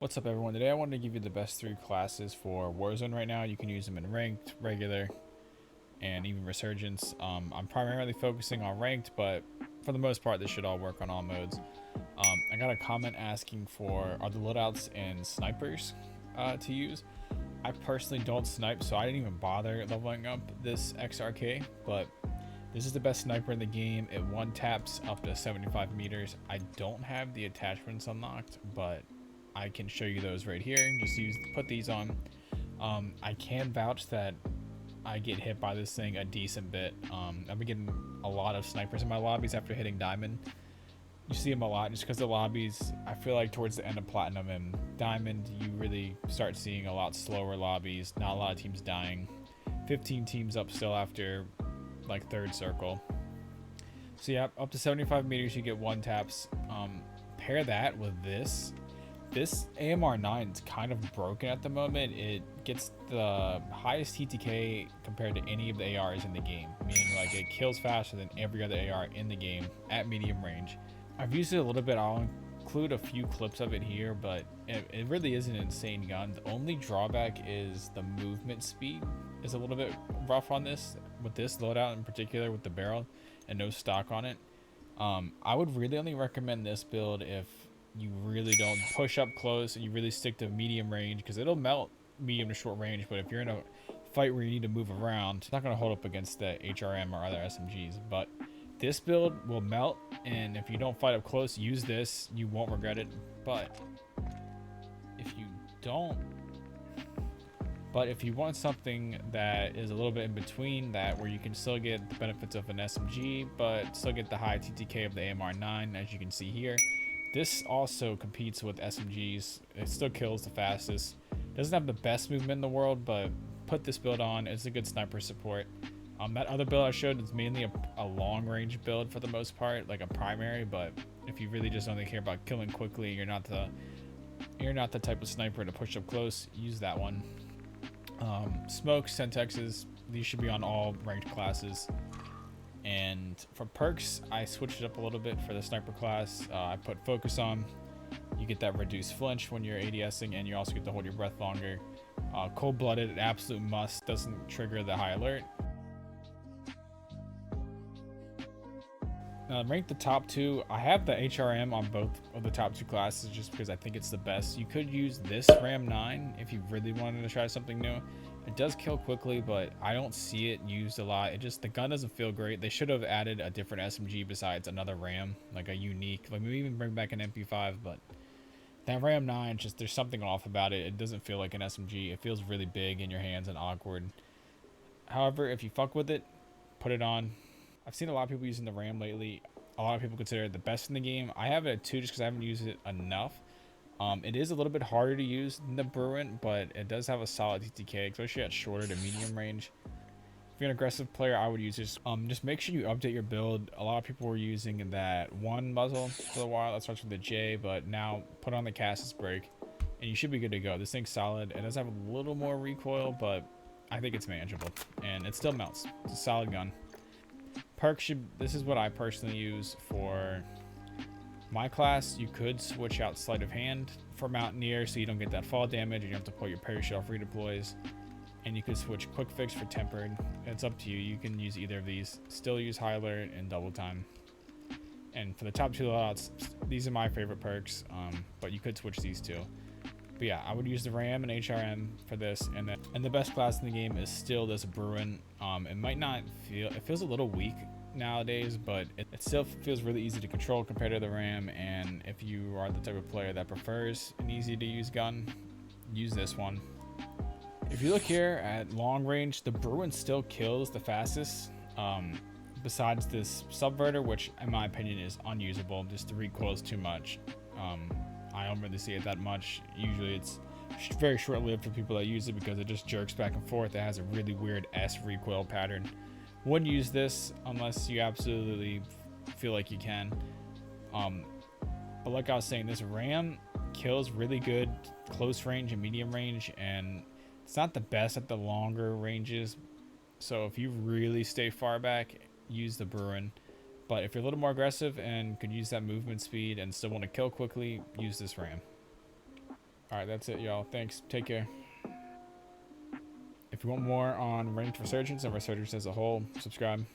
What's up, everyone? Today I wanted to give you the best three classes for Warzone right now. You can use them in ranked, regular, and even Resurgence. I'm primarily focusing on ranked, but for the most part, this should all work on all modes. I got a comment asking for are the loadouts and snipers to use. I personally don't snipe, so I didn't even bother leveling up this XRK, but this is the best sniper in the game. It one taps up to 75 meters. I don't have the attachments unlocked, but I can show you those right here. Just put these on. I can vouch that I get hit by this thing a decent bit. I've been getting a lot of snipers in my lobbies after hitting diamond. You see them a lot just because the lobbies, I feel like towards the end of platinum and diamond, you really start seeing a lot slower lobbies, not a lot of teams dying. 15 teams up still after like third circle. So yeah, up to 75 meters you get one taps. Pair that with this AMR9 is kind of broken at the moment. It gets the highest TTK compared to any of the ARs in the game, meaning like it kills faster than every other AR in the game at medium range. I've used it a little bit. I'll include a few clips of it here, but it really is an insane gun. The only drawback is the movement speed is a little bit rough on this, with this loadout in particular, with the barrel and no stock on it. I would really only recommend this build if you really don't push up close and you really stick to medium range, because it'll melt medium to short range. But if you're in a fight where you need to move around, it's not going to hold up against the HRM or other SMGs. But this build will melt, and if you don't fight up close, use this. You won't regret it. But if you don't, if you want something that is a little bit in between that, where you can still get the benefits of an SMG but still get the high TTK of the AMR9, as you can see here, this also competes with SMGs. It still kills the fastest. Doesn't have the best movement in the world, but put this build on. It's a good sniper support. That other build I showed is mainly a long range build for the most part, like a primary. But if you really just only care about killing quickly, you're not the type of sniper to push up close, use that one. Smokes, Sentexes, these should be on all ranked classes. And for perks, I switched it up a little bit for the sniper class. I put focus on. You get that reduced flinch when you're ADSing, and you also get to hold your breath longer. Cold-blooded, an absolute must, doesn't trigger the high alert. Rank the top two. I have the HRM on both of the top two classes just because I think it's the best. You could use this Ram 9 if you really wanted to try something new. It does kill quickly, but I don't see it used a lot. The gun doesn't feel great. They should have added a different SMG besides another Ram, like a unique, like maybe even bring back an MP5, but that Ram 9, just there's something off about it. It doesn't feel like an SMG. It feels really big in your hands and awkward. However, if you fuck with it, put it on. I've seen a lot of people using the Ram lately. A lot of people consider it the best in the game. I have it at 2 just because I haven't used it enough. It is a little bit harder to use than the Bruin, but it does have a solid TTK, especially at shorter to medium range. If you're an aggressive player, I would use this. Just make sure you update your build. A lot of people were using that one muzzle for a while that starts with the J, but now put on the Cassis brake, and you should be good to go. This thing's solid. It does have a little more recoil, but I think it's manageable, and it still melts. It's a solid gun. Perks this is what I personally use for my class. You could switch out sleight of hand for Mountaineer so you don't get that fall damage and you have to pull your parry shelf redeploys. And you could switch quick fix for tempered. It's up to you. You can use either of these. Still use high alert and double time. And for the top two loadouts, these are my favorite perks, but you could switch these two. But yeah, I would use the Ram and HRM for this, and the best class in the game is still this Bruin. It might not it feels a little weak nowadays, but it still feels really easy to control compared to the Ram. And if you are the type of player that prefers an easy to use gun, use this one. If you look here at long range, the Bruin still kills the fastest, besides this Subverter, which in my opinion is unusable. Just the recoil is too much. I don't really see it that much. Usually it's very short-lived for people that use it because it just jerks back and forth. It has a really weird S recoil pattern. Wouldn't use this unless you absolutely feel like you can. But like I was saying, this Ram kills really good close range and medium range, and it's not the best at the longer ranges. So if you really stay far back, use the Bruin. But if you're a little more aggressive and could use that movement speed and still want to kill quickly, use this Ram. All right, that's it, y'all. Thanks. Take care. If you want more on ranked Resurgence and Resurgence as a whole, subscribe.